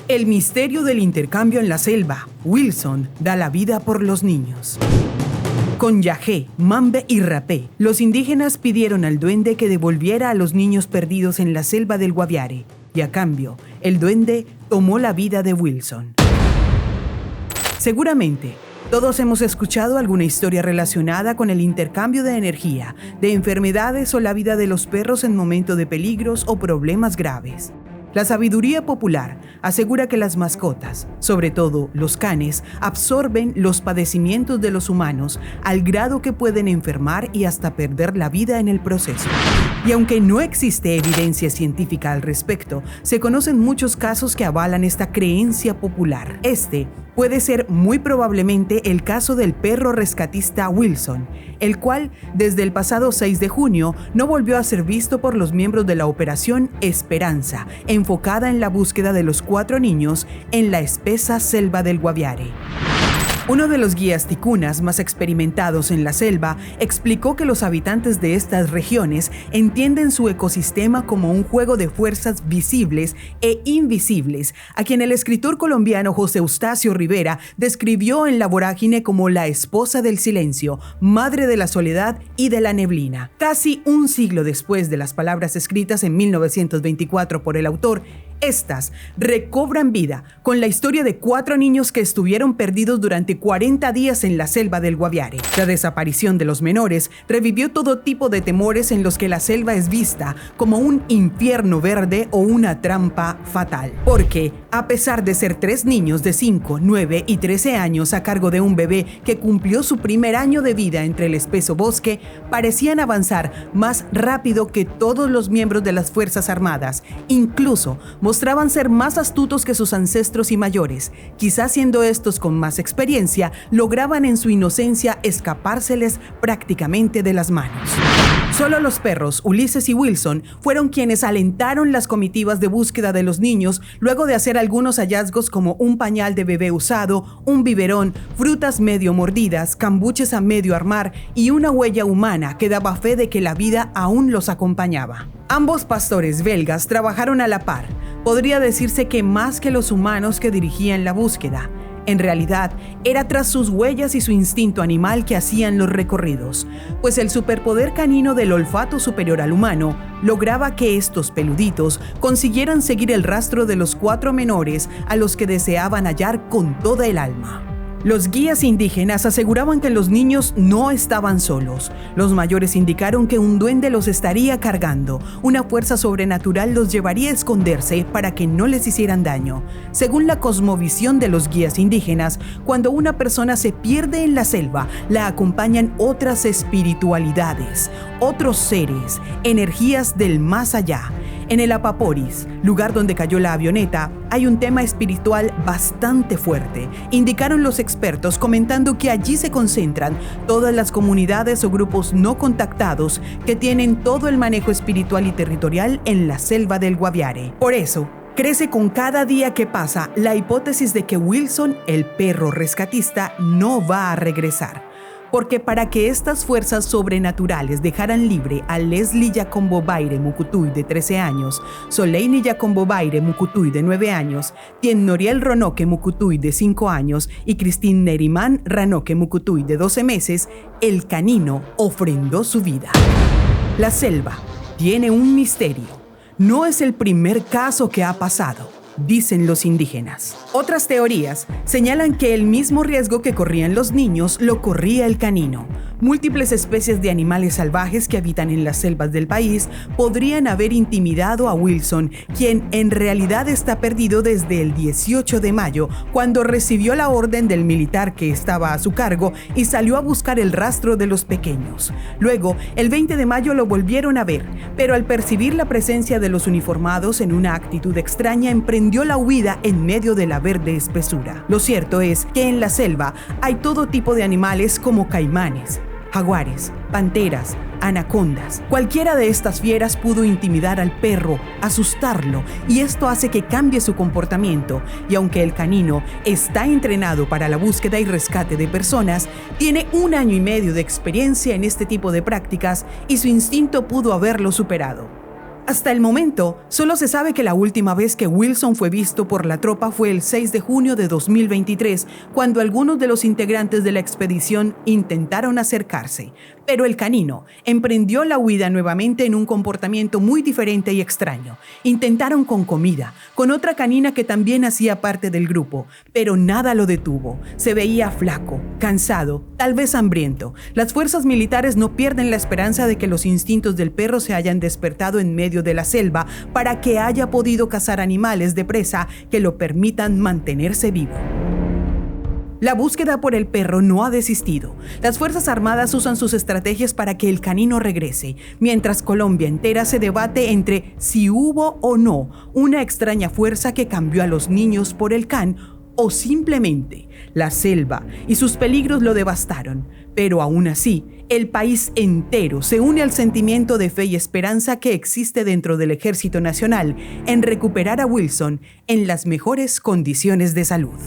El misterio del intercambio en la selva. Wilson da la vida por los niños. Con Yagé, Mambe y Rapé, los indígenas pidieron al duende que devolviera a los niños perdidos en la selva del Guaviare, y a cambio, el duende tomó la vida de Wilson. Seguramente, todos hemos escuchado alguna historia relacionada con el intercambio de energía, de enfermedades o la vida de los perros en momentos de peligros o problemas graves. La sabiduría popular asegura que las mascotas, sobre todo los canes, absorben los padecimientos de los humanos al grado que pueden enfermar y hasta perder la vida en el proceso. Y aunque no existe evidencia científica al respecto, se conocen muchos casos que avalan esta creencia popular. Este puede ser muy probablemente el caso del perro rescatista Wilson, el cual desde el pasado 6 de junio no volvió a ser visto por los miembros de la Operación Esperanza, enfocada en la búsqueda de los 4 niños en la espesa selva del Guaviare. Uno de los guías ticunas más experimentados en la selva explicó que los habitantes de estas regiones entienden su ecosistema como un juego de fuerzas visibles e invisibles, a quien el escritor colombiano José Eustacio Rivera describió en La Vorágine como la esposa del silencio, madre de la soledad y de la neblina. Casi un siglo después de las palabras escritas en 1924 por el autor, estas recobran vida con la historia de 4 niños que estuvieron perdidos durante 40 días en la selva del Guaviare. La desaparición de los menores revivió todo tipo de temores en los que la selva es vista como un infierno verde o una trampa fatal. Porque, a pesar de ser 3 niños de 5, 9 y 13 años a cargo de un bebé que cumplió su primer año de vida entre el espeso bosque, parecían avanzar más rápido que todos los miembros de las Fuerzas Armadas. Incluso mostraban ser más astutos que sus ancestros y mayores. Quizás siendo estos con más experiencia, lograban en su inocencia escapárseles prácticamente de las manos. Solo los perros, Ulises y Wilson, fueron quienes alentaron las comitivas de búsqueda de los niños luego de hacer algunos hallazgos como un pañal de bebé usado, un biberón, frutas medio mordidas, cambuches a medio armar y una huella humana que daba fe de que la vida aún los acompañaba. Ambos pastores belgas trabajaron a la par. Podría decirse que más que los humanos que dirigían la búsqueda. En realidad, era tras sus huellas y su instinto animal que hacían los recorridos, pues el superpoder canino del olfato superior al humano lograba que estos peluditos consiguieran seguir el rastro de los 4 menores a los que deseaban hallar con toda el alma. Los guías indígenas aseguraban que los niños no estaban solos. Los mayores indicaron que un duende los estaría cargando. Una fuerza sobrenatural los llevaría a esconderse para que no les hicieran daño. Según la cosmovisión de los guías indígenas, cuando una persona se pierde en la selva, la acompañan otras espiritualidades, otros seres, energías del más allá. En el Apaporis, lugar donde cayó la avioneta, hay un tema espiritual bastante fuerte, indicaron los expertos, comentando que allí se concentran todas las comunidades o grupos no contactados que tienen todo el manejo espiritual y territorial en la selva del Guaviare. Por eso, crece con cada día que pasa la hipótesis de que Wilson, el perro rescatista, no va a regresar. Porque para que estas fuerzas sobrenaturales dejaran libre a Leslie Yacombobaire Mucutuy de 13 años, Soleini Yacombobaire Mucutuy de 9 años, Tien Noriel Ronoque Mucutuy de 5 años y Christine Neriman Ranoque Mucutuy de 12 meses, el canino ofrendó su vida. La selva tiene un misterio. No es el primer caso que ha pasado, dicen los indígenas. Otras teorías señalan que el mismo riesgo que corrían los niños lo corría el canino. Múltiples especies de animales salvajes que habitan en las selvas del país podrían haber intimidado a Wilson, quien en realidad está perdido desde el 18 de mayo, cuando recibió la orden del militar que estaba a su cargo y salió a buscar el rastro de los pequeños. Luego, el 20 de mayo lo volvieron a ver, pero al percibir la presencia de los uniformados en una actitud extraña, emprendió la huida en medio de la verde espesura. Lo cierto es que en la selva hay todo tipo de animales como caimanes, jaguares, panteras, anacondas. Cualquiera de estas fieras pudo intimidar al perro, asustarlo, y esto hace que cambie su comportamiento. Y aunque el canino está entrenado para la búsqueda y rescate de personas, tiene 1 año y medio de experiencia en este tipo de prácticas y su instinto pudo haberlo superado. Hasta el momento, solo se sabe que la última vez que Wilson fue visto por la tropa fue el 6 de junio de 2023, cuando algunos de los integrantes de la expedición intentaron acercarse. Pero el canino emprendió la huida nuevamente en un comportamiento muy diferente y extraño. Intentaron con comida, con otra canina que también hacía parte del grupo, pero nada lo detuvo. Se veía flaco, cansado, tal vez hambriento. Las fuerzas militares no pierden la esperanza de que los instintos del perro se hayan despertado en medio de la selva para que haya podido cazar animales de presa que lo permitan mantenerse vivo. La búsqueda por el perro no ha desistido. Las Fuerzas Armadas usan sus estrategias para que el canino regrese, mientras Colombia entera se debate entre si hubo o no una extraña fuerza que cambió a los niños por el can o simplemente la selva y sus peligros lo devastaron. Pero aún así, el país entero se une al sentimiento de fe y esperanza que existe dentro del Ejército Nacional en recuperar a Wilson en las mejores condiciones de salud.